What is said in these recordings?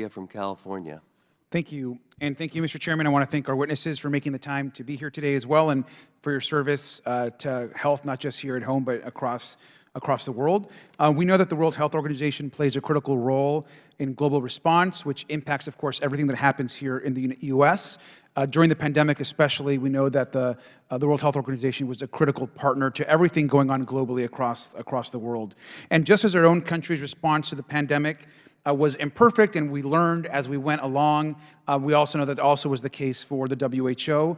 from California. Thank you. And thank you, Mr. Chairman. I want to thank our witnesses for making the time to be here today as well, and for your service to health, not just here at home, but across the world. We know that the World Health Organization plays a critical role in global response, which impacts, of course, everything that happens here in the U.S. During the pandemic especially, we know that the World Health Organization was a critical partner to everything going on globally across the world. And just as our own country's response to the pandemic was imperfect, and we learned as we went along, we also know that also was the case for the WHO.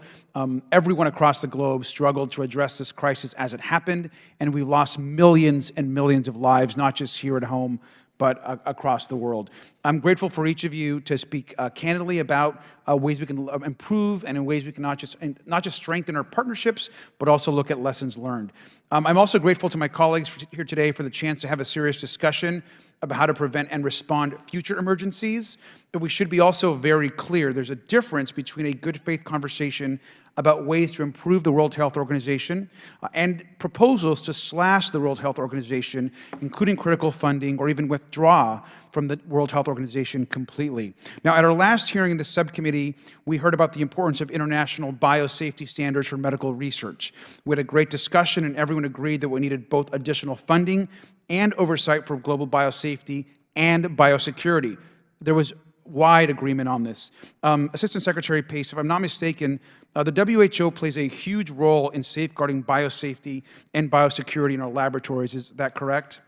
Everyone across the globe struggled to address this crisis as it happened, and we lost millions and millions of lives, not just here at home, but across the world. I'm grateful for each of you to speak candidly about ways we can improve, and in ways we can not just strengthen our partnerships, but also look at lessons learned. I'm also grateful to my colleagues here today for the chance to have a serious discussion about how to prevent and respond to future emergencies. But we should be also very clear. There's a difference between a good faith conversation about ways to improve the World Health Organization and proposals to slash the World Health Organization, including critical funding, or even withdraw from the World Health Organization completely. Now, at our last hearing in the subcommittee, we heard about the importance of international biosafety standards for medical research. We had a great discussion, and everyone agreed that we needed both additional funding and oversight for global biosafety and biosecurity. There was wide agreement on this. Assistant Secretary Pace, if I'm not mistaken, the WHO plays a huge role in safeguarding biosafety and biosecurity in our laboratories. Is that correct?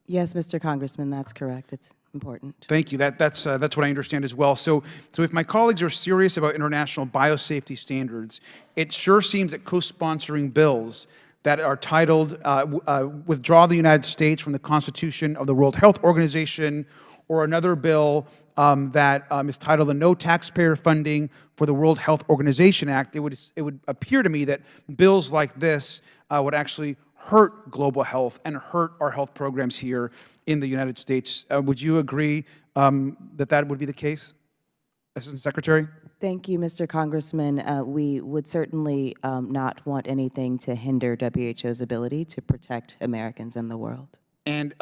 Yes, Mr. Congressman, that's correct. It's important. Thank you. That's what I understand as well. So if my colleagues are serious about international biosafety standards, it sure seems that co-sponsoring bills that are titled Withdraw the United States from the Constitution of the World Health Organization, or another bill that is titled the No Taxpayer Funding for the World Health Organization Act, it would appear to me that bills like this would actually hurt global health and hurt our health programs here in the United States. Would you agree that that would be the case, Assistant Secretary? Thank you, Mr. Congressman. We would certainly not want anything to hinder WHO's ability to protect Americans and the world. And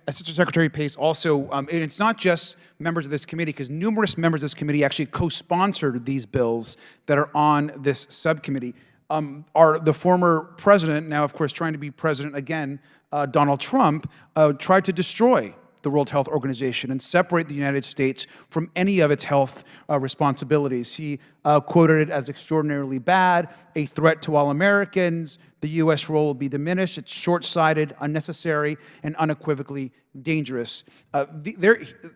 Assistant Secretary Pace also, and it's not just members of this committee, because numerous members of this committee actually co-sponsored these bills that are on this subcommittee. The former president, now of course trying to be president again, Donald Trump, tried to destroy the World Health Organization and separate the United States from any of its health responsibilities. He quoted it as extraordinarily bad, a threat to all Americans. The U.S. role will be diminished. It's short-sighted, unnecessary, and unequivocally dangerous.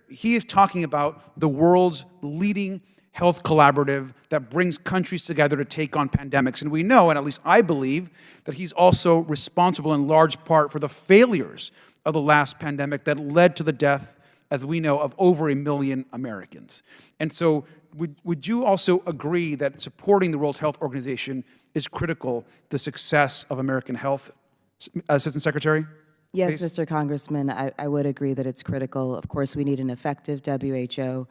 He is talking about the world's leading health collaborative that brings countries together to take on pandemics. And we know, and at least I believe, that he's also responsible in large part for the failures of the last pandemic that led to the death, as we know, of over 1 million Americans. And so would you also agree that supporting the World Health Organization is critical to the success of American health? Assistant Secretary? Yes, Please. Mr. Congressman, I would agree that it's critical. Of course, we need an effective WHO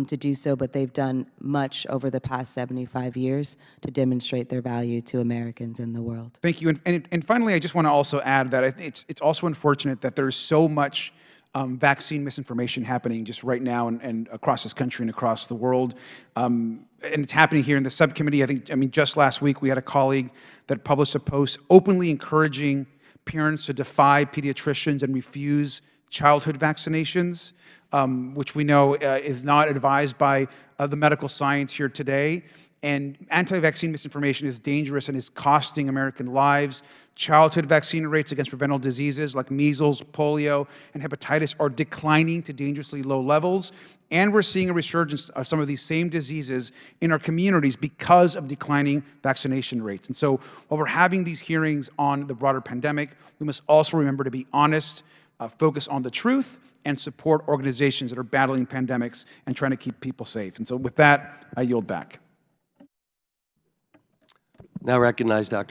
to do so, but they've done much over the past 75 years to demonstrate their value to Americans and the world. Thank you. And finally, I just want to also add that I think it's also unfortunate that there's so much vaccine misinformation happening just right now and across this country and across the world. And it's happening here in the subcommittee. I mean, just last week we had a colleague that published a post openly encouraging parents to defy pediatricians and refuse childhood vaccinations, which we know is not advised by the medical science here today. And anti-vaccine misinformation is dangerous and is costing American lives. Childhood vaccine rates against preventable diseases like measles, polio, and hepatitis are declining to dangerously low levels. And we're seeing a resurgence of some of these same diseases in our communities because of declining vaccination rates. And so while we're having these hearings on the broader pandemic, we must also remember to be honest, focus on the truth, and support organizations that are battling pandemics and trying to keep people safe. And so with that, I yield back. Now recognize Dr.